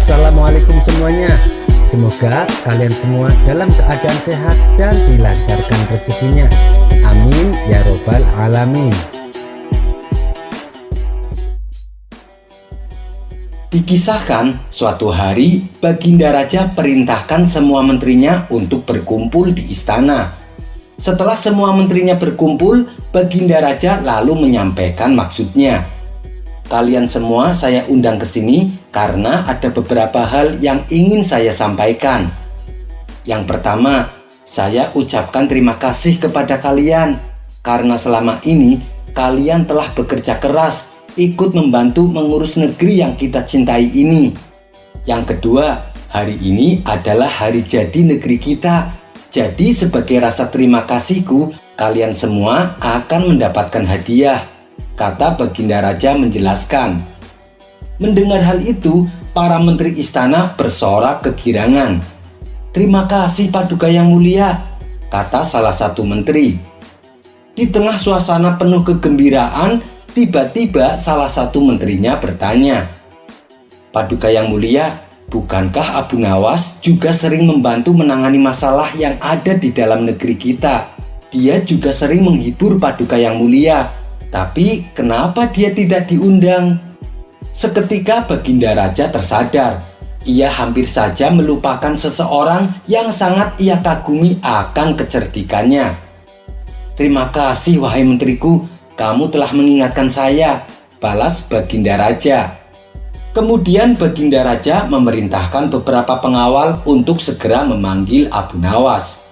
Assalamualaikum semuanya. Semoga kalian semua dalam keadaan sehat dan dilancarkan rezekinya. Amin ya robbal alamin. Dikisahkan suatu hari Baginda Raja perintahkan semua menterinya untuk berkumpul di istana. Setelah semua menterinya berkumpul, Baginda Raja lalu menyampaikan maksudnya. Kalian semua saya undang ke sini karena ada beberapa hal yang ingin saya sampaikan. Yang pertama, saya ucapkan terima kasih kepada kalian karena selama ini kalian telah bekerja keras ikut membantu mengurus negeri yang kita cintai ini. Yang kedua, hari ini adalah hari jadi negeri kita. Jadi sebagai rasa terima kasihku, kalian semua akan mendapatkan hadiah, kata Baginda Raja menjelaskan. Mendengar hal itu, para menteri istana bersorak kegirangan. Terima kasih Paduka yang mulia, kata salah satu menteri. Di tengah suasana penuh kegembiraan, tiba-tiba salah satu menterinya bertanya, Paduka yang mulia, bukankah Abu Nawas juga sering membantu menangani masalah yang ada di dalam negeri kita? Dia juga sering menghibur Paduka yang mulia. Tapi kenapa dia tidak diundang? Seketika Baginda Raja tersadar. Ia hampir saja melupakan seseorang yang sangat ia kagumi akan kecerdikannya. Terima kasih wahai menteriku, kamu telah mengingatkan saya, balas Baginda Raja. Kemudian Baginda Raja memerintahkan beberapa pengawal untuk segera memanggil Abu Nawas.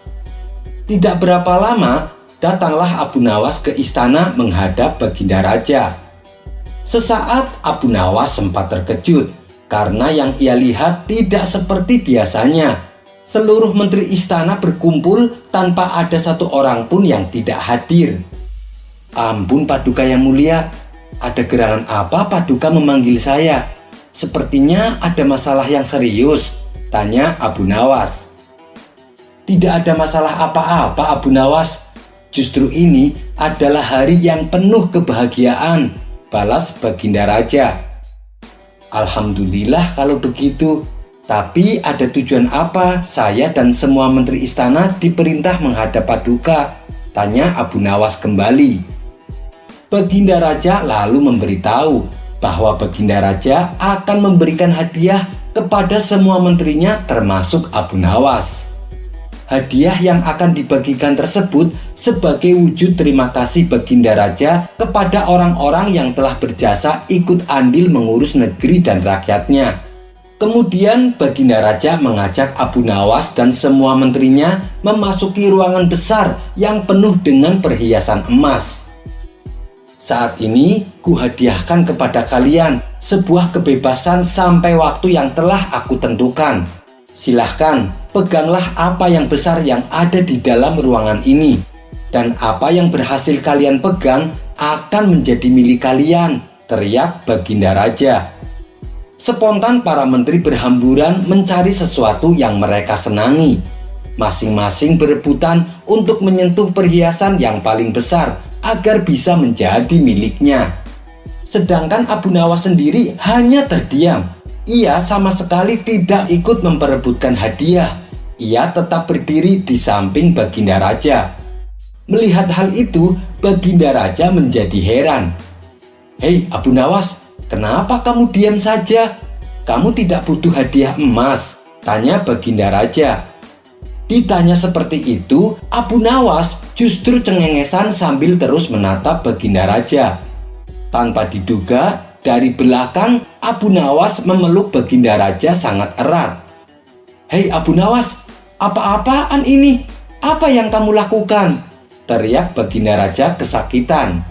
Tidak berapa lama, datanglah Abu Nawas ke istana menghadap Baginda Raja. Sesaat Abu Nawas sempat terkejut karena yang ia lihat tidak seperti biasanya. Seluruh menteri istana berkumpul tanpa ada satu orang pun yang tidak hadir. Ampun Paduka yang mulia, ada gerangan apa Paduka memanggil saya? Sepertinya ada masalah yang serius, tanya Abu Nawas. Tidak ada masalah apa-apa Abu Nawas. Justru ini adalah hari yang penuh kebahagiaan, balas Baginda Raja. Alhamdulillah kalau begitu, tapi ada tujuan apa saya dan semua menteri istana diperintah menghadap Paduka? Tanya Abu Nawas kembali. Baginda Raja lalu memberitahu bahwa Baginda Raja akan memberikan hadiah kepada semua menterinya termasuk Abu Nawas. Hadiah yang akan dibagikan tersebut sebagai wujud terima kasih Baginda Raja kepada orang-orang yang telah berjasa ikut andil mengurus negeri dan rakyatnya. Kemudian Baginda Raja mengajak Abu Nawas dan semua menterinya memasuki ruangan besar yang penuh dengan perhiasan emas. Saat ini kuhadiahkan kepada kalian sebuah kebebasan sampai waktu yang telah aku tentukan. Silahkan peganglah apa yang besar yang ada di dalam ruangan ini. Dan apa yang berhasil kalian pegang akan menjadi milik kalian, teriak Baginda Raja. Spontan para menteri berhamburan mencari sesuatu yang mereka senangi. Masing-masing berebutan untuk menyentuh perhiasan yang paling besar agar bisa menjadi miliknya. Sedangkan Abu Nawas sendiri hanya terdiam. Ia sama sekali tidak ikut memperebutkan hadiah. Ia tetap berdiri di samping Baginda Raja. Melihat hal itu, Baginda Raja menjadi heran. Hei Abu Nawas, kenapa kamu diam saja? Kamu tidak butuh hadiah emas? Tanya Baginda Raja. Ditanya seperti itu, Abu Nawas justru cengengesan sambil terus menatap Baginda Raja. Tanpa diduga, dari belakang Abu Nawas memeluk Baginda Raja sangat erat. Hei Abu Nawas, apa-apaan ini? Apa yang kamu lakukan? Teriak Baginda Raja kesakitan.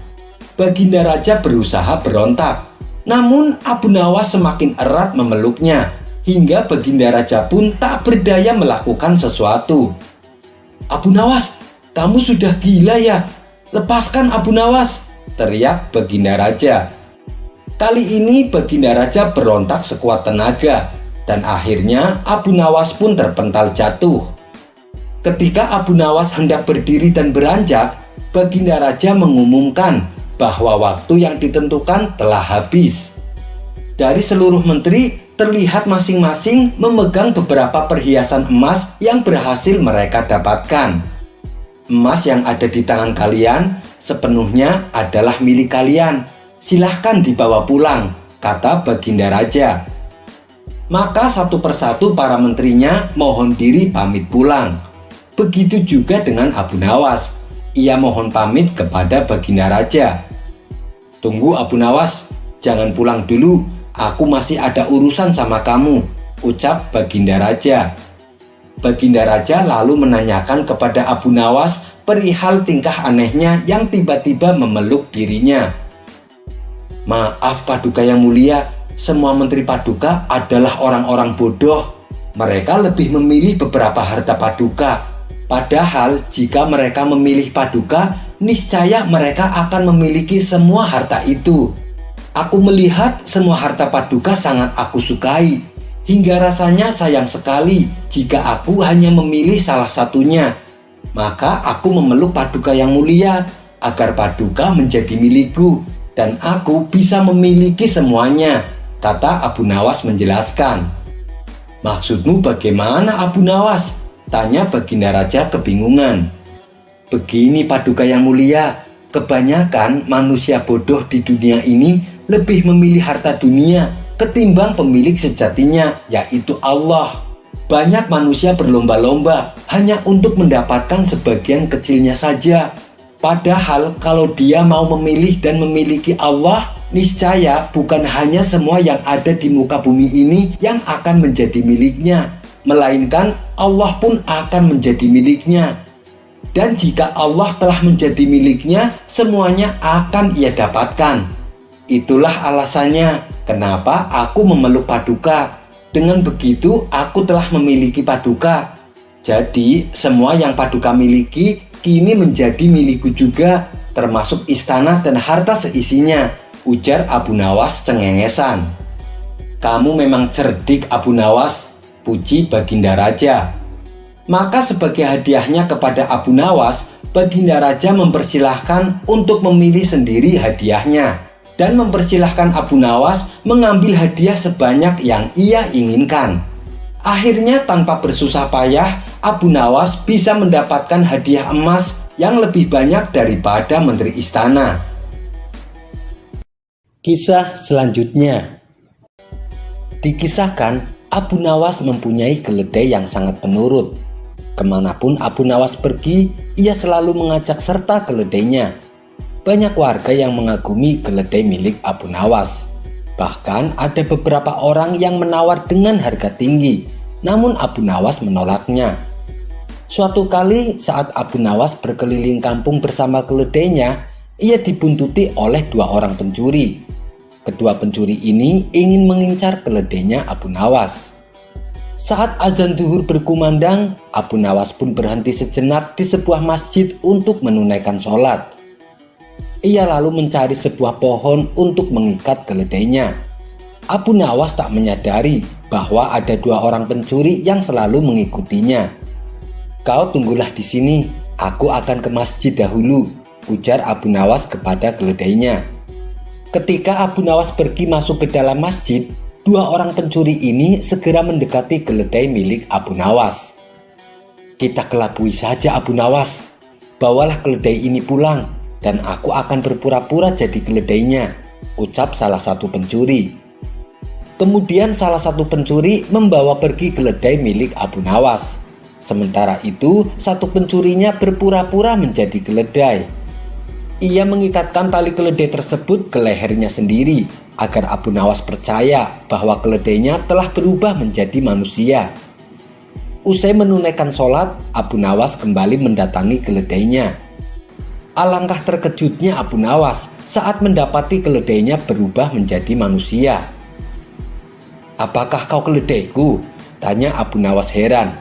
Baginda Raja berusaha berontak. Namun Abu Nawas semakin erat memeluknya, hingga Baginda Raja pun tak berdaya melakukan sesuatu. Abu Nawas, kamu sudah gila ya? Lepaskan Abu Nawas, teriak Baginda Raja. Kali ini Baginda Raja berontak sekuat tenaga, dan akhirnya Abu Nawas pun terpental jatuh. Ketika Abu Nawas hendak berdiri dan beranjak, Baginda Raja mengumumkan bahwa waktu yang ditentukan telah habis. Dari seluruh menteri, terlihat masing-masing memegang beberapa perhiasan emas yang berhasil mereka dapatkan. Emas yang ada di tangan kalian sepenuhnya adalah milik kalian. Silahkan dibawa pulang, kata Baginda Raja. Maka satu persatu para menterinya mohon diri pamit pulang. Begitu juga dengan Abu Nawas. Ia mohon pamit kepada Baginda Raja. "Tunggu Abu Nawas, jangan pulang dulu. Aku masih ada urusan sama kamu," ucap Baginda Raja. Baginda Raja lalu menanyakan kepada Abu Nawas perihal tingkah anehnya yang tiba-tiba memeluk dirinya. "Maaf Paduka yang mulia, semua menteri Paduka adalah orang-orang bodoh. Mereka lebih memilih beberapa harta Paduka. Padahal jika mereka memilih Paduka, niscaya mereka akan memiliki semua harta itu. Aku melihat semua harta Paduka sangat aku sukai. Hingga rasanya sayang sekali jika aku hanya memilih salah satunya. Maka aku memeluk Paduka yang mulia agar Paduka menjadi milikku dan aku bisa memiliki semuanya," kata Abu Nawas menjelaskan. "Maksudmu bagaimana Abu Nawas?" tanya Baginda Raja kebingungan. "Begini Paduka yang mulia, kebanyakan manusia bodoh di dunia ini lebih memilih harta dunia ketimbang pemilik sejatinya, yaitu Allah. Banyak manusia berlomba-lomba hanya untuk mendapatkan sebagian kecilnya saja. Padahal kalau dia mau memilih dan memiliki Allah, niscaya bukan hanya semua yang ada di muka bumi ini yang akan menjadi miliknya, melainkan Allah pun akan menjadi miliknya. Dan jika Allah telah menjadi miliknya, semuanya akan ia dapatkan. Itulah alasannya kenapa aku memeluk Paduka. Dengan begitu aku telah memiliki Paduka. Jadi semua yang Paduka miliki kini menjadi milikku juga, termasuk istana dan harta seisinya," ujar Abu Nawas cengengesan. "Kamu memang cerdik Abu Nawas," puji Baginda Raja. Maka sebagai hadiahnya kepada Abu Nawas, Baginda Raja mempersilahkan untuk memilih sendiri hadiahnya dan mempersilahkan Abu Nawas mengambil hadiah sebanyak yang ia inginkan. Akhirnya tanpa bersusah payah, Abu Nawas bisa mendapatkan hadiah emas yang lebih banyak daripada menteri istana. Kisah selanjutnya. Dikisahkan, Abu Nawas mempunyai keledai yang sangat penurut. Kemanapun Abu Nawas pergi, ia selalu mengajak serta keledainya. Banyak warga yang mengagumi keledai milik Abu Nawas. Bahkan ada beberapa orang yang menawar dengan harga tinggi, namun Abu Nawas menolaknya. Suatu kali saat Abu Nawas berkeliling kampung bersama keledainya, ia dibuntuti oleh 2 orang pencuri. Kedua pencuri ini ingin mengincar keledainya Abu Nawas. Saat azan zuhur berkumandang, Abu Nawas pun berhenti sejenak di sebuah masjid untuk menunaikan sholat. Ia lalu mencari sebuah pohon untuk mengikat keledainya. Abu Nawas tak menyadari bahwa ada 2 orang pencuri yang selalu mengikutinya. "Kau tunggulah di sini, aku akan ke masjid dahulu," ujar Abu Nawas kepada keledainya. Ketika Abu Nawas pergi masuk ke dalam masjid, 2 orang pencuri ini segera mendekati keledai milik Abu Nawas. "Kita kelabui saja Abu Nawas, bawalah keledai ini pulang dan aku akan berpura-pura jadi keledainya," ucap salah satu pencuri. Kemudian salah satu pencuri membawa pergi keledai milik Abu Nawas. Sementara itu, satu pencurinya berpura-pura menjadi keledai. Ia mengikatkan tali keledai tersebut ke lehernya sendiri agar Abu Nawas percaya bahwa keledainya telah berubah menjadi manusia. Usai menunaikan sholat, Abu Nawas kembali mendatangi keledainya. Alangkah terkejutnya Abu Nawas saat mendapati keledainya berubah menjadi manusia. "Apakah kau keledaiku?" tanya Abu Nawas heran.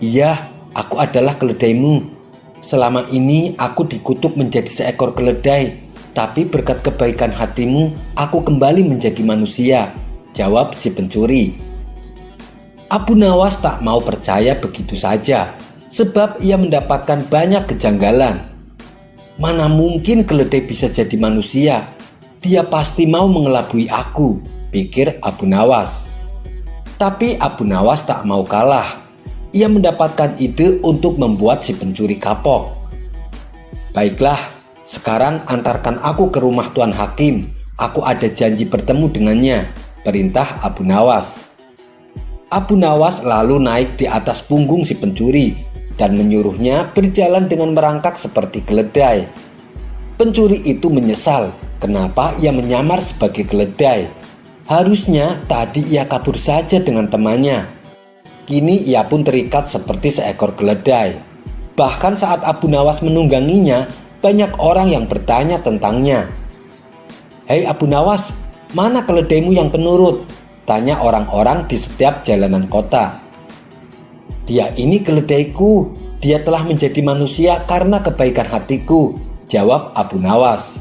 "Iya, aku adalah keledaimu. Selama ini aku dikutuk menjadi seekor keledai, tapi berkat kebaikan hatimu, aku kembali menjadi manusia," jawab si pencuri. Abu Nawas tak mau percaya begitu saja, sebab ia mendapatkan banyak kejanggalan. Mana mungkin keledai bisa jadi manusia? Dia pasti mau mengelabui aku, pikir Abu Nawas. Tapi Abu Nawas tak mau kalah. Ia mendapatkan ide untuk membuat si pencuri kapok. "Baiklah, sekarang antarkan aku ke rumah Tuan Hakim. Aku ada janji bertemu dengannya," perintah Abu Nawas. Abu Nawas lalu naik di atas punggung si pencuri dan menyuruhnya berjalan dengan merangkak seperti keledai. Pencuri itu menyesal kenapa ia menyamar sebagai keledai. Harusnya tadi ia kabur saja dengan temannya. Kini ia pun terikat seperti seekor keledai. Bahkan saat Abu Nawas menungganginya, banyak orang yang bertanya tentangnya. "Hei Abu Nawas, mana keledaimu yang penurut?" tanya orang-orang di setiap jalanan kota. "Dia ini keledaiku, dia telah menjadi manusia karena kebaikan hatiku," jawab Abu Nawas.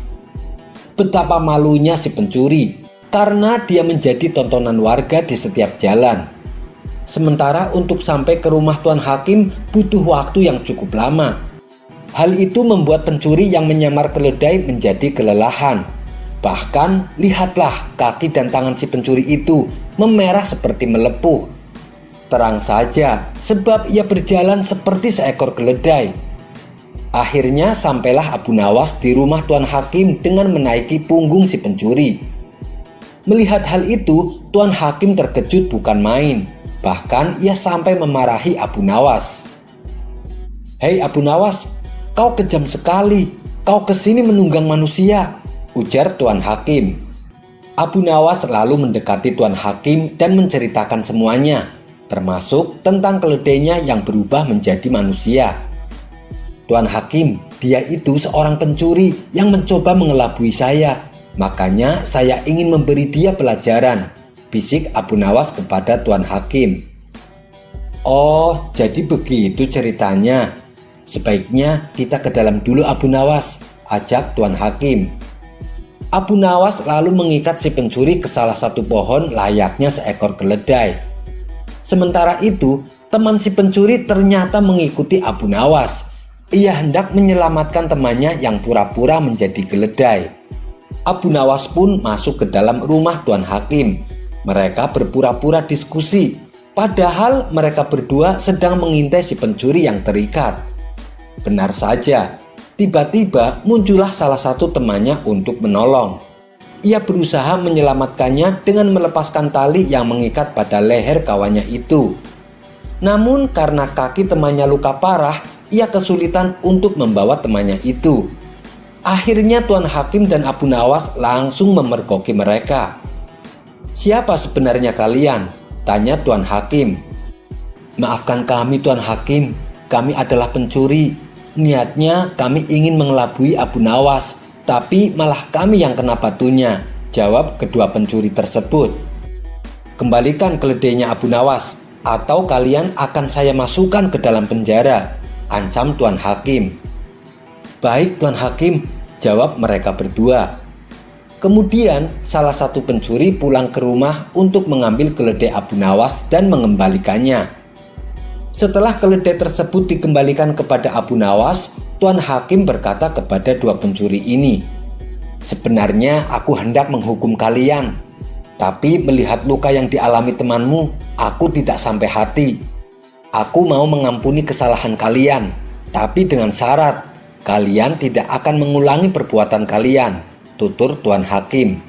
Betapa malunya si pencuri karena dia menjadi tontonan warga di setiap jalan. Sementara untuk sampai ke rumah Tuan Hakim butuh waktu yang cukup lama. Hal itu membuat pencuri yang menyamar keledai menjadi kelelahan. Bahkan lihatlah kaki dan tangan si pencuri itu memerah seperti melepuh. Terang saja sebab ia berjalan seperti seekor keledai. Akhirnya sampailah Abu Nawas di rumah Tuan Hakim dengan menaiki punggung si pencuri. Melihat hal itu, Tuan Hakim terkejut bukan main. Bahkan ia sampai memarahi Abu Nawas. "Hei Abu Nawas, kau kejam sekali. Kau kesini menunggang manusia," ujar Tuan Hakim. Abu Nawas lalu mendekati Tuan Hakim dan menceritakan semuanya, termasuk tentang keledainya yang berubah menjadi manusia. "Tuan Hakim, dia itu seorang pencuri yang mencoba mengelabui saya. Makanya saya ingin memberi dia pelajaran," bisik Abu Nawas kepada Tuan Hakim. "Oh, jadi begitu ceritanya. Sebaiknya kita ke dalam dulu Abu Nawas," ajak Tuan Hakim. Abu Nawas lalu mengikat si pencuri ke salah satu pohon layaknya seekor keledai. Sementara itu, teman si pencuri ternyata mengikuti Abu Nawas. Ia hendak menyelamatkan temannya yang pura-pura menjadi keledai. Abu Nawas pun masuk ke dalam rumah Tuan Hakim. Mereka berpura-pura diskusi, padahal mereka berdua sedang mengintai si pencuri yang terikat. Benar saja, tiba-tiba muncullah salah satu temannya untuk menolong. Ia berusaha menyelamatkannya dengan melepaskan tali yang mengikat pada leher kawannya itu. Namun karena kaki temannya luka parah, ia kesulitan untuk membawa temannya itu. Akhirnya Tuan Hakim dan Abu Nawas langsung memergoki mereka. "Siapa sebenarnya kalian?" tanya Tuan Hakim. "Maafkan kami Tuan Hakim, kami adalah pencuri. Niatnya kami ingin mengelabui Abu Nawas, tapi malah kami yang kena batunya," jawab kedua pencuri tersebut. "Kembalikan keledainya Abu Nawas, atau kalian akan saya masukkan ke dalam penjara," ancam Tuan Hakim. "Baik Tuan Hakim," jawab mereka berdua. Kemudian salah satu pencuri pulang ke rumah untuk mengambil keledai Abu Nawas dan mengembalikannya. Setelah keledai tersebut dikembalikan kepada Abu Nawas, Tuan Hakim berkata kepada dua pencuri ini, "Sebenarnya aku hendak menghukum kalian, tapi melihat luka yang dialami temanmu, aku tidak sampai hati. Aku mau mengampuni kesalahan kalian, tapi dengan syarat kalian tidak akan mengulangi perbuatan kalian," tutur Tuan Hakim.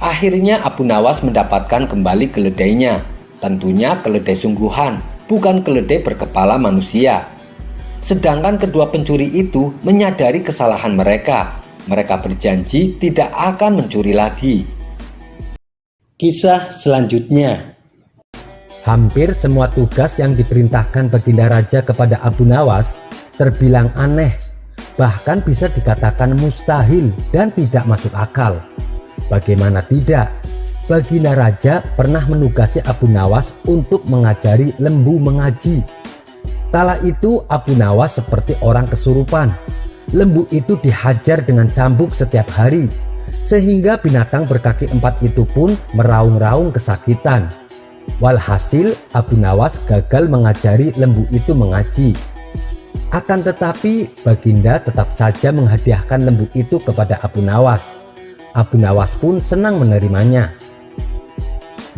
Akhirnya Abu Nawas mendapatkan kembali keledainya. Tentunya keledai sungguhan, bukan keledai berkepala manusia. Sedangkan kedua pencuri itu menyadari kesalahan mereka. Mereka berjanji tidak akan mencuri lagi. Kisah selanjutnya. Hampir semua tugas yang diperintahkan Baginda Raja kepada Abu Nawas terbilang aneh, bahkan bisa dikatakan mustahil dan tidak masuk akal. Bagaimana tidak, Baginda Raja pernah menugasi Abu Nawas untuk mengajari lembu mengaji. Kala itu Abu Nawas seperti orang kesurupan. Lembu itu dihajar dengan cambuk setiap hari, sehingga binatang berkaki empat itu pun meraung-raung kesakitan. Walhasil Abu Nawas gagal mengajari lembu itu mengaji. Akan tetapi Baginda tetap saja menghadiahkan lembu itu kepada Abu Nawas. Abu Nawas pun senang menerimanya.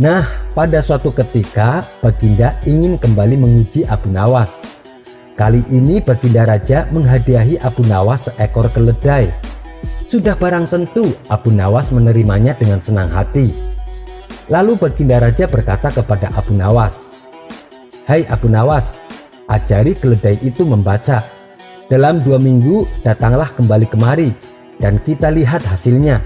Nah, pada suatu ketika Baginda ingin kembali menguji Abu Nawas. Kali ini Baginda Raja menghadiahi Abu Nawas seekor keledai. Sudah barang tentu Abu Nawas menerimanya dengan senang hati. Lalu Baginda Raja berkata kepada Abu Nawas, "Hai Abu Nawas, ajari keledai itu membaca. Dalam 2 minggu datanglah kembali kemari dan kita lihat hasilnya.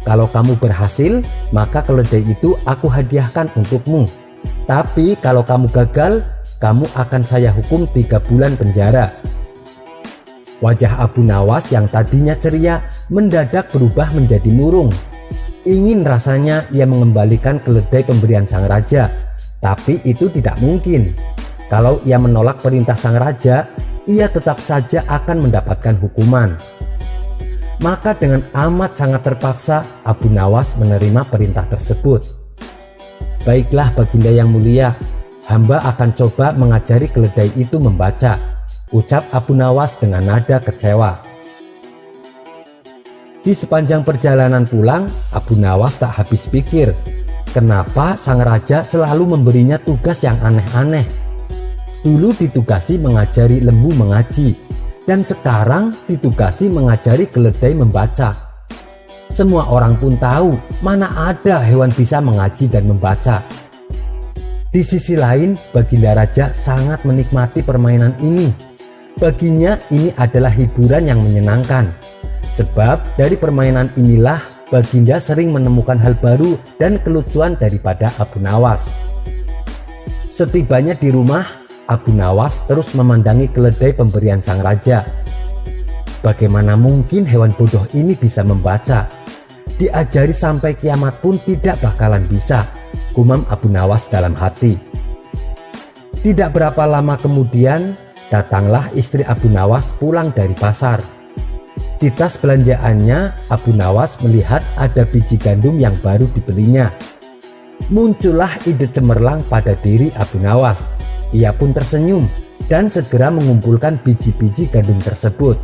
Kalau kamu berhasil, maka keledai itu aku hadiahkan untukmu. Tapi kalau kamu gagal, kamu akan saya hukum 3 bulan penjara." Wajah Abu Nawas yang tadinya ceria mendadak berubah menjadi murung. Ingin rasanya ia mengembalikan keledai pemberian sang raja, tapi itu tidak mungkin. Kalau ia menolak perintah sang raja, ia tetap saja akan mendapatkan hukuman. Maka dengan amat sangat terpaksa Abu Nawas menerima perintah tersebut. "Baiklah Baginda yang mulia, hamba akan coba mengajari keledai itu membaca," ucap Abu Nawas dengan nada kecewa. Di sepanjang perjalanan pulang, Abu Nawas tak habis pikir, kenapa sang raja selalu memberinya tugas yang aneh-aneh. Dulu ditugasi mengajari lembu mengaji, dan sekarang ditugasi mengajari keledai membaca. Semua orang pun tahu mana ada hewan bisa mengaji dan membaca. Di sisi lain, Baginda Raja sangat menikmati permainan ini. Baginya ini adalah hiburan yang menyenangkan. Sebab dari permainan inilah Baginda sering menemukan hal baru dan kelucuan daripada Abu Nawas. Setibanya di rumah, Abu Nawas terus memandangi keledai pemberian sang raja. Bagaimana mungkin hewan bodoh ini bisa membaca? Diajari sampai kiamat pun tidak bakalan bisa, gumam Abu Nawas dalam hati. Tidak berapa lama kemudian, datanglah istri Abu Nawas pulang dari pasar. Di tas belanjaannya, Abu Nawas melihat ada biji gandum yang baru dibelinya. Muncullah ide cemerlang pada diri Abu Nawas. Ia pun tersenyum dan segera mengumpulkan biji-biji gandum tersebut.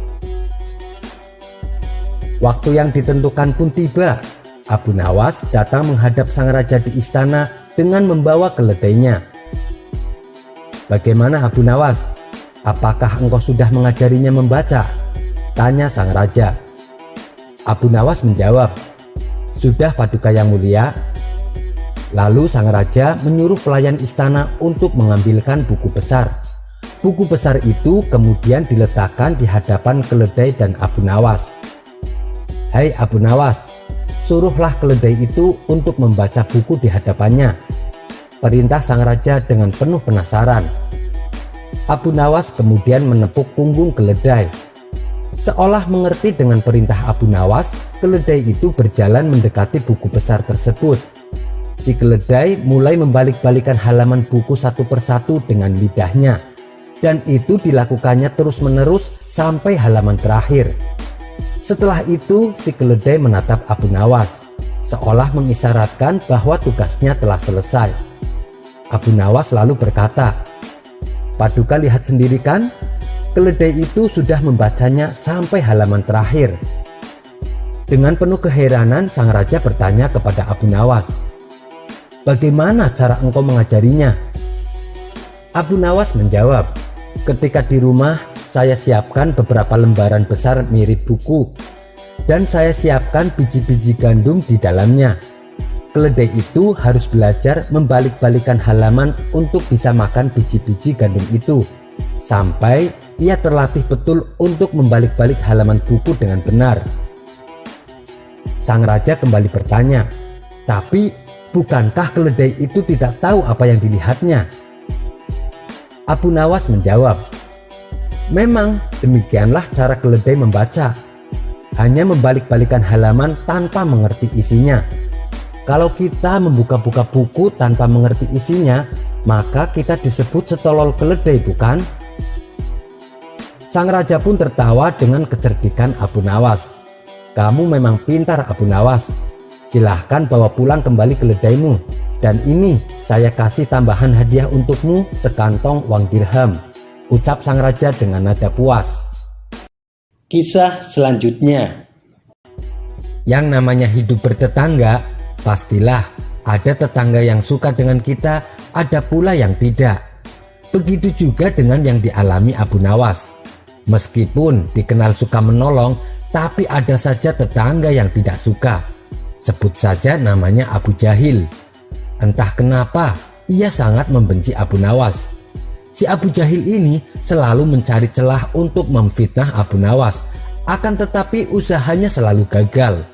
Waktu yang ditentukan pun tiba. Abu Nawas datang menghadap sang raja di istana dengan membawa keledainya. "Bagaimana Abu Nawas? Apakah engkau sudah mengajarinya membaca?" tanya sang raja. Abu Nawas menjawab, "Sudah Paduka yang mulia." Lalu sang raja menyuruh pelayan istana untuk mengambilkan buku besar. Buku besar itu kemudian diletakkan di hadapan keledai dan Abu Nawas. "Hai Abu Nawas, suruhlah keledai itu untuk membaca buku di hadapannya," perintah sang raja dengan penuh penasaran. Abu Nawas kemudian menepuk punggung keledai. Seolah mengerti dengan perintah Abu Nawas, keledai itu berjalan mendekati buku besar tersebut. Si keledai mulai membalik-balikan halaman buku satu persatu dengan lidahnya, dan itu dilakukannya terus-menerus sampai halaman terakhir. Setelah itu, si keledai menatap Abu Nawas, seolah mengisyaratkan bahwa tugasnya telah selesai. Abu Nawas lalu berkata, "Paduka lihat sendiri kan? Keledai itu sudah membacanya sampai halaman terakhir." Dengan penuh keheranan, sang raja bertanya kepada Abu Nawas, "Bagaimana cara engkau mengajarinya?" Abu Nawas menjawab, "Ketika di rumah, saya siapkan beberapa lembaran besar mirip buku, dan saya siapkan biji-biji gandum di dalamnya. Keledai itu harus belajar membalik-balikan halaman untuk bisa makan biji-biji gandum itu, sampai ia terlatih betul untuk membalik-balik halaman buku dengan benar." Sang raja kembali bertanya, "Tapi bukankah keledai itu tidak tahu apa yang dilihatnya?" Abu Nawas menjawab, "Memang demikianlah cara keledai membaca, hanya membalik-balikan halaman tanpa mengerti isinya. Kalau kita membuka-buka buku tanpa mengerti isinya, maka kita disebut setolol keledai, bukan?" Sang raja pun tertawa dengan kecerdikan Abu Nawas. "Kamu memang pintar Abu Nawas. Silahkan bawa pulang kembali keledaimu, dan ini saya kasih tambahan hadiah untukmu sekantong uang dirham," ucap sang raja dengan nada puas. Kisah selanjutnya. Yang namanya hidup bertetangga, pastilah Ada tetangga yang suka dengan kita, ada pula yang tidak. Begitu juga dengan yang dialami Abu Nawas. Meskipun dikenal suka menolong, tapi ada saja tetangga yang tidak suka. Sebut saja namanya Abu Jahil. Entah kenapa, ia sangat membenci Abu Nawas. Si Abu Jahil ini selalu mencari celah untuk memfitnah Abu Nawas. Akan tetapi usahanya selalu gagal.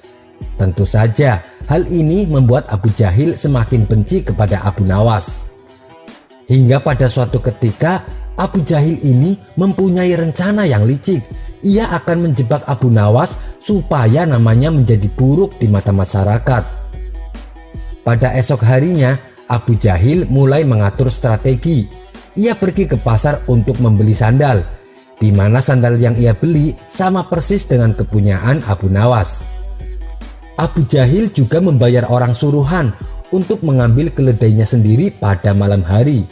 Tentu saja hal ini membuat Abu Jahil semakin benci kepada Abu Nawas. Hingga pada suatu ketika Abu Jahil ini mempunyai rencana yang licik. Ia akan menjebak Abu Nawas supaya namanya menjadi buruk di mata masyarakat. Pada esok harinya Abu Jahil mulai mengatur strategi. Ia pergi ke pasar untuk membeli sandal, di mana sandal yang ia beli sama persis dengan kepunyaan Abu Nawas. Abu Jahil juga membayar orang suruhan untuk mengambil keledainya sendiri pada malam hari.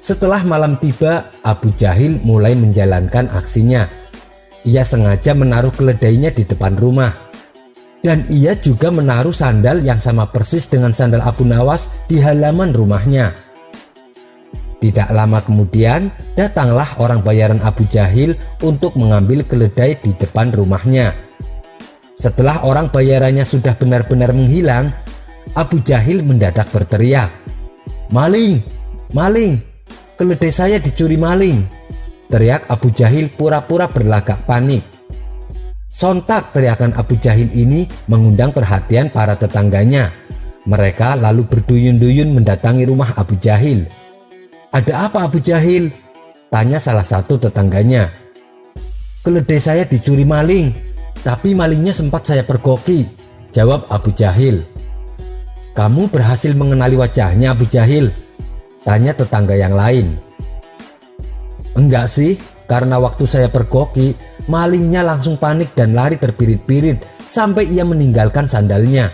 Setelah malam tiba, Abu Jahil mulai menjalankan aksinya. Ia sengaja menaruh keledainya di depan rumah. Dan ia juga menaruh sandal yang sama persis dengan sandal Abu Nawas di halaman rumahnya. Tidak lama kemudian, datanglah orang bayaran Abu Jahil untuk mengambil keledai di depan rumahnya. Setelah orang bayarannya sudah benar-benar menghilang, Abu Jahil mendadak berteriak, "Maling! Maling! Keledai saya dicuri maling!" Teriak Abu Jahil pura-pura berlagak panik. Sontak teriakan Abu Jahil ini mengundang perhatian para tetangganya. Mereka lalu berduyun-duyun mendatangi rumah Abu Jahil. "Ada apa Abu Jahil?" tanya salah satu tetangganya. "Keledai saya dicuri maling, tapi malingnya sempat saya pergoki," jawab Abu Jahil. "Kamu berhasil mengenali wajahnya Abu Jahil?" tanya tetangga yang lain. "Enggak sih, karena waktu saya pergoki, malingnya langsung panik dan lari terbirit-birit sampai ia meninggalkan sandalnya,"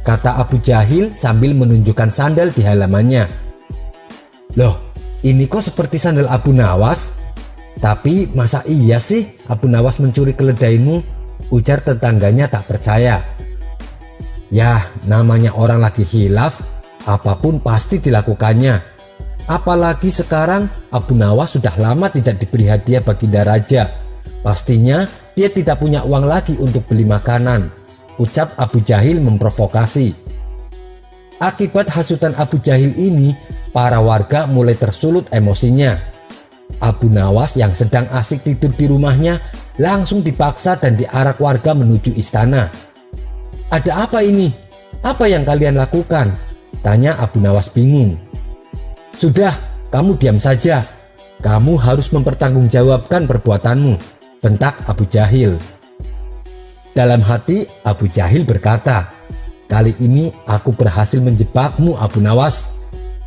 kata Abu Jahil sambil menunjukkan sandal di halamannya. "Loh, ini kok seperti sandal Abu Nawas? Tapi masa iya sih Abu Nawas mencuri keledaimu?" ujar tetangganya tak percaya. "Ya, namanya orang lagi khilaf, apapun pasti dilakukannya. Apalagi sekarang Abu Nawas sudah lama tidak diberi hadiah baginda raja. Pastinya dia tidak punya uang lagi untuk beli makanan," ucap Abu Jahil memprovokasi. Akibat hasutan Abu Jahil ini, para warga mulai tersulut emosinya. Abu Nawas yang sedang asik tidur di rumahnya langsung dipaksa dan diarak warga menuju istana. "Ada apa ini? Apa yang kalian lakukan?" tanya Abu Nawas bingung. "Sudah, kamu diam saja. Kamu harus mempertanggungjawabkan perbuatanmu," bentak Abu Jahil. Dalam hati Abu Jahil berkata, "Kali ini aku berhasil menjebakmu Abu Nawas."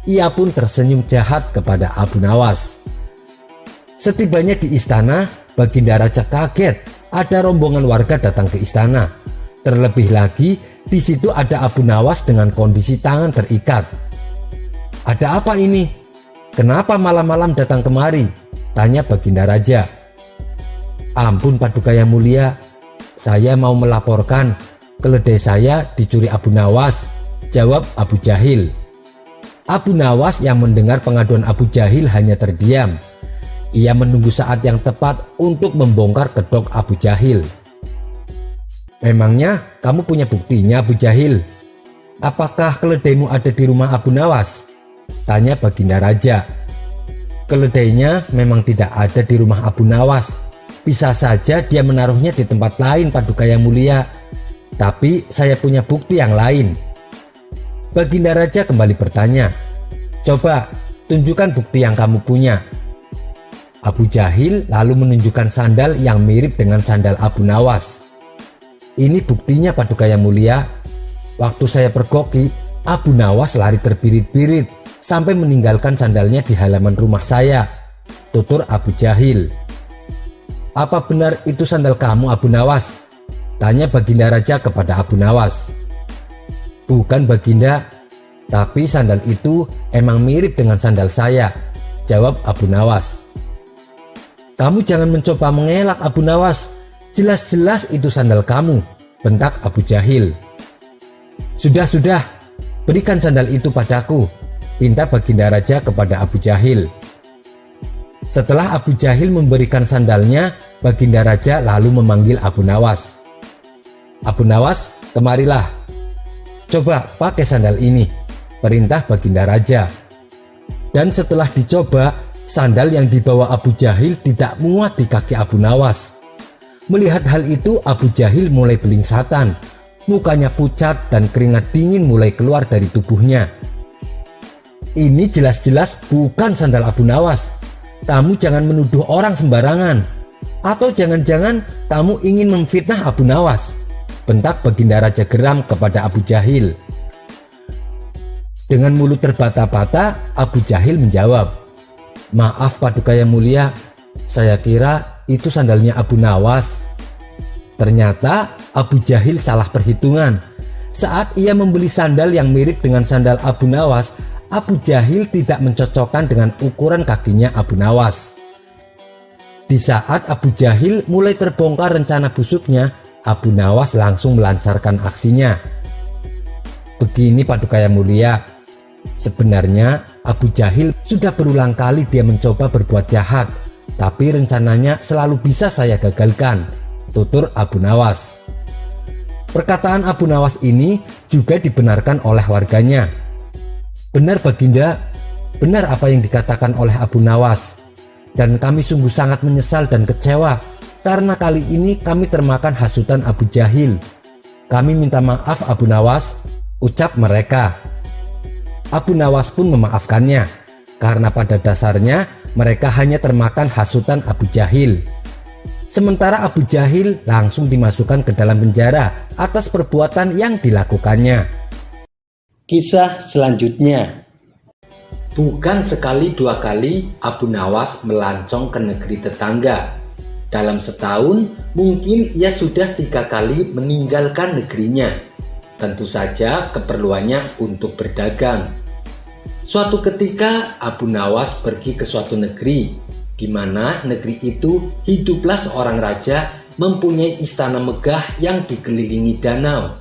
Ia pun tersenyum jahat kepada Abu Nawas. Setibanya di istana, baginda raja kaget ada rombongan warga datang ke istana. Terlebih lagi di situ ada Abu Nawas dengan kondisi tangan terikat. "Ada apa ini? Kenapa malam-malam datang kemari?" tanya baginda raja. "Ampun Paduka yang mulia, saya mau melaporkan keledai saya dicuri Abu Nawas," jawab Abu Jahil. Abu Nawas yang mendengar pengaduan Abu Jahil hanya terdiam. Ia menunggu saat yang tepat untuk membongkar kedok Abu Jahil. "Memangnya kamu punya buktinya Abu Jahil? Apakah keledaimu ada di rumah Abu Nawas?" tanya baginda raja. "Keledainya memang tidak ada di rumah Abu Nawas. Bisa saja dia menaruhnya di tempat lain Paduka yang mulia. Tapi saya punya bukti yang lain." Baginda raja kembali bertanya, "Coba tunjukkan bukti yang kamu punya." Abu Jahil lalu menunjukkan sandal yang mirip dengan sandal Abu Nawas. "Ini buktinya Paduka yang mulia. Waktu saya pergoki, Abu Nawas lari terbirit-birit sampai meninggalkan sandalnya di halaman rumah saya," tutur Abu Jahil. "Apa benar itu sandal kamu Abu Nawas?" tanya baginda raja kepada Abu Nawas. "Bukan baginda, tapi sandal itu emang mirip dengan sandal saya," jawab Abu Nawas. "Kamu jangan mencoba mengelak Abu Nawas, jelas-jelas itu sandal kamu," bentak Abu Jahil. Sudah, "Berikan sandal itu padaku," pinta Baginda Raja kepada Abu Jahil. Setelah Abu Jahil memberikan sandalnya, Baginda Raja lalu memanggil Abu Nawas. "Abu Nawas, kemarilah. Coba pakai sandal ini," perintah Baginda Raja. Dan setelah dicoba, sandal yang dibawa Abu Jahil tidak muat di kaki Abu Nawas. Melihat hal itu, Abu Jahil mulai belingsatan. Mukanya pucat dan keringat dingin mulai keluar dari tubuhnya. "Ini jelas-jelas bukan sandal Abu Nawas. Kamu jangan menuduh orang sembarangan. Atau jangan-jangan kamu ingin memfitnah Abu Nawas," bentak Baginda Raja geram kepada Abu Jahil. Dengan mulut terbata-bata, Abu Jahil menjawab, "Maaf Paduka Yang Mulia, saya kira itu sandalnya Abu Nawas." Ternyata Abu Jahil salah perhitungan. Saat ia membeli sandal yang mirip dengan sandal Abu Nawas, Abu Jahil tidak mencocokkan dengan ukuran kakinya Abu Nawas. Di saat Abu Jahil mulai terbongkar rencana busuknya, Abu Nawas langsung melancarkan aksinya. "Begini Paduka Yang Mulia, sebenarnya Abu Jahil sudah berulang kali dia mencoba berbuat jahat, tapi rencananya selalu bisa saya gagalkan," tutur Abu Nawas. Perkataan Abu Nawas ini juga dibenarkan oleh warganya. "Benar Baginda, benar apa yang dikatakan oleh Abu Nawas. Dan kami sungguh sangat menyesal dan kecewa karena kali ini kami termakan hasutan Abu Jahil. Kami minta maaf Abu Nawas," ucap mereka. Abu Nawas pun memaafkannya, karena pada dasarnya mereka hanya termakan hasutan Abu Jahil. Sementara Abu Jahil langsung dimasukkan ke dalam penjara atas perbuatan yang dilakukannya. Kisah selanjutnya. Bukan sekali dua kali Abu Nawas melancong ke negeri tetangga. Dalam setahun mungkin ia sudah 3 kali meninggalkan negerinya. Tentu saja keperluannya untuk berdagang. Suatu ketika Abu Nawas pergi ke suatu negeri, di mana negeri itu hiduplah seorang raja mempunyai istana megah yang dikelilingi danau.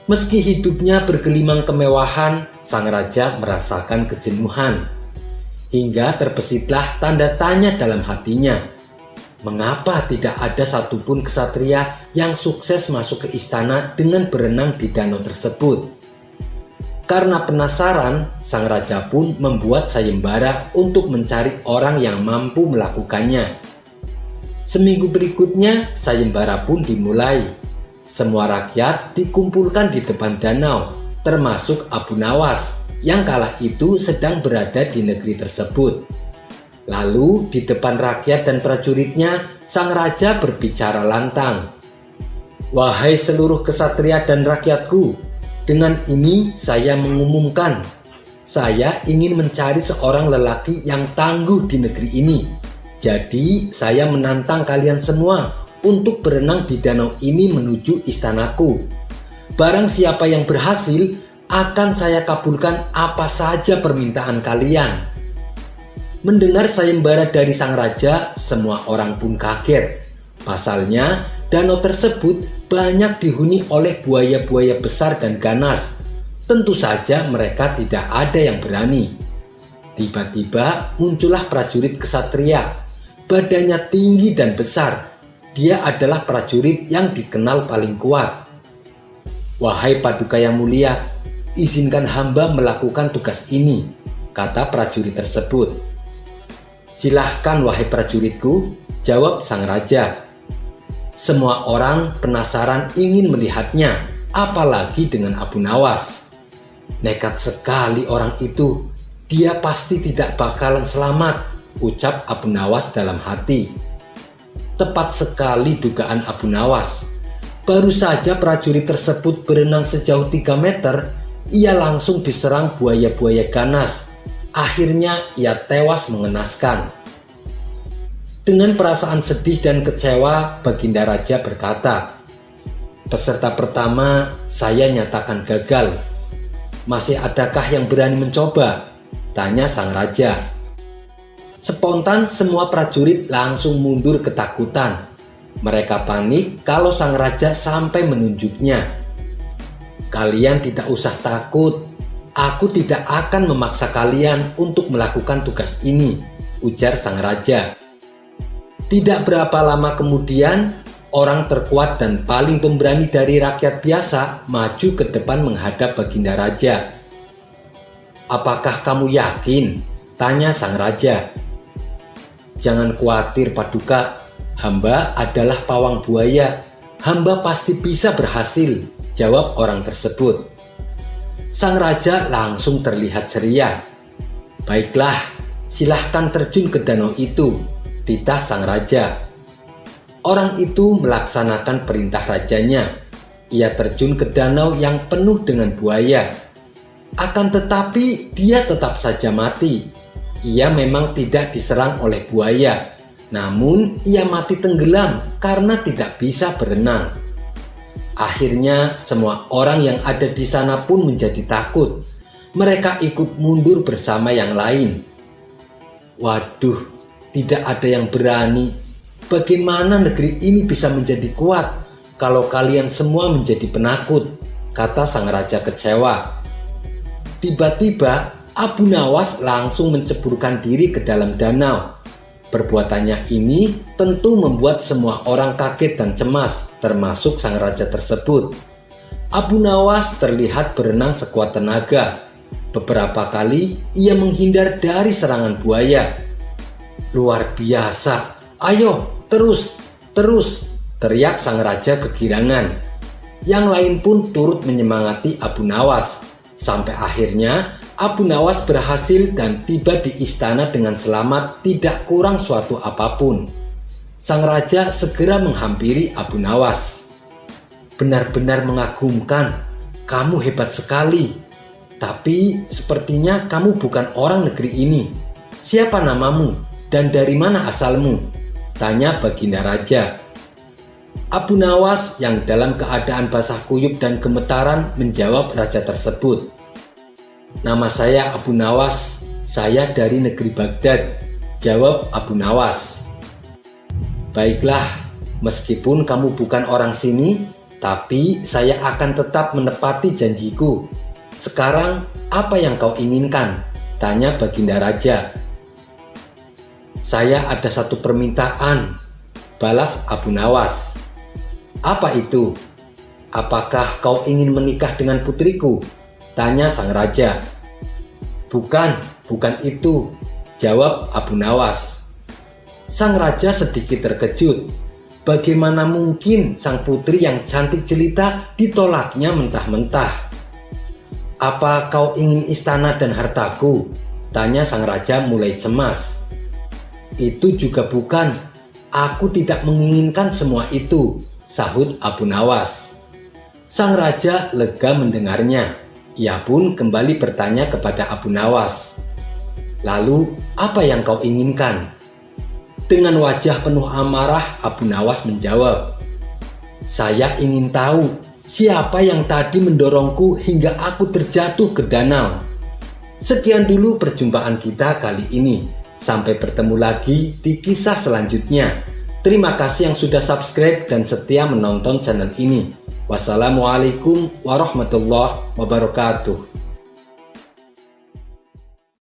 Meski hidupnya bergelimang kemewahan, sang raja merasakan kejenuhan. Hingga terbesitlah tanda tanya dalam hatinya. Mengapa tidak ada satupun ksatria yang sukses masuk ke istana dengan berenang di danau tersebut? Karena penasaran, sang raja pun membuat sayembara untuk mencari orang yang mampu melakukannya. Seminggu berikutnya, sayembara pun dimulai. Semua rakyat dikumpulkan di depan danau, termasuk Abu Nawas yang kala itu sedang berada di negeri tersebut. Lalu di depan rakyat dan prajuritnya, sang raja berbicara lantang. "Wahai seluruh kesatria dan rakyatku, dengan ini saya mengumumkan, saya ingin mencari seorang lelaki yang tangguh di negeri ini. Jadi saya menantang kalian semua untuk berenang di danau ini menuju istanaku. Barang siapa yang berhasil, akan saya kabulkan apa saja permintaan kalian." Mendengar sayembara dari sang raja, semua orang pun kaget. Pasalnya, danau tersebut banyak dihuni oleh buaya-buaya besar dan ganas. Tentu saja mereka tidak ada yang berani. Tiba-tiba muncullah prajurit kesatria. Badannya tinggi dan besar. Dia adalah prajurit yang dikenal paling kuat. "Wahai Paduka Yang Mulia, izinkan hamba melakukan tugas ini," kata prajurit tersebut. "Silahkan wahai prajuritku," jawab sang raja. Semua orang penasaran ingin melihatnya, apalagi dengan Abu Nawas. "Nekat sekali orang itu, dia pasti tidak bakalan selamat," ucap Abu Nawas dalam hati. Tepat sekali dugaan Abu Nawas. Baru saja prajurit tersebut berenang sejauh 3 meter, ia langsung diserang buaya-buaya ganas. Akhirnya ia tewas mengenaskan. Dengan perasaan sedih dan kecewa, Baginda Raja berkata, "Peserta pertama saya nyatakan gagal. Masih adakah yang berani mencoba?" tanya sang raja. Spontan semua prajurit langsung mundur ketakutan. Mereka panik kalau sang raja sampai menunjuknya. "Kalian tidak usah takut, Aku tidak akan memaksa kalian untuk melakukan tugas ini, ujar sang raja. Tidak berapa lama kemudian, orang terkuat dan paling pemberani dari rakyat biasa maju ke depan menghadap Baginda Raja. "Apakah kamu yakin?" tanya sang raja. "Jangan khawatir Paduka, hamba adalah pawang buaya. Hamba pasti bisa berhasil," jawab orang tersebut. Sang raja langsung terlihat ceria. "Baiklah, silahkan terjun ke danau itu," titah sang raja. Orang itu melaksanakan perintah rajanya. Ia terjun ke danau yang penuh dengan buaya. Akan tetapi dia tetap saja mati. Ia memang tidak diserang oleh buaya, namun ia mati tenggelam karena tidak bisa berenang. Akhirnya semua orang yang ada di sana pun menjadi takut. Mereka ikut mundur bersama yang lain. "Waduh, tidak ada yang berani. Bagaimana negeri ini bisa menjadi kuat kalau kalian semua menjadi penakut?" kata sang raja kecewa. Tiba-tiba Abu Nawas langsung menceburkan diri ke dalam danau. Perbuatannya ini tentu membuat semua orang kaget dan cemas, termasuk sang raja tersebut. Abu Nawas terlihat berenang sekuat tenaga. Beberapa kali ia menghindar dari serangan buaya. "Luar biasa, ayo terus, teriak sang raja kegirangan. Yang lain pun turut menyemangati Abu Nawas. Sampai akhirnya Abu Nawas berhasil dan tiba di istana dengan selamat, tidak kurang suatu apapun. Sang raja segera menghampiri Abu Nawas. "Benar-benar mengagumkan, kamu hebat sekali. Tapi sepertinya kamu bukan orang negeri ini. Siapa namamu dan dari mana asalmu?" tanya Baginda Raja. Abu Nawas yang dalam keadaan basah kuyup dan gemetaran menjawab raja tersebut. "Nama saya Abu Nawas, saya dari negeri Baghdad," jawab Abu Nawas. "Baiklah, meskipun kamu bukan orang sini, tapi saya akan tetap menepati janjiku. Sekarang apa yang kau inginkan?" tanya Baginda Raja. "Saya ada satu permintaan," balas Abu Nawas. "Apa itu? Apakah kau ingin menikah dengan putriku?" tanya sang raja. Bukan itu," jawab Abu Nawas. Sang raja sedikit terkejut. Bagaimana mungkin sang putri yang cantik jelita ditolaknya mentah-mentah? "Apa kau ingin istana dan hartaku?" tanya sang raja mulai cemas. "Itu juga bukan. Aku tidak menginginkan semua itu," sahut Abu Nawas. Sang raja lega mendengarnya. Ia pun kembali bertanya kepada Abu Nawas, "Lalu apa yang kau inginkan?" Dengan wajah penuh amarah, Abu Nawas menjawab, "Saya ingin tahu siapa yang tadi mendorongku hingga aku terjatuh ke danau." Sekian dulu perjumpaan kita kali ini. Sampai bertemu lagi di kisah selanjutnya. Terima kasih yang sudah subscribe dan setia menonton channel ini. Wassalamualaikum warahmatullahi wabarakatuh.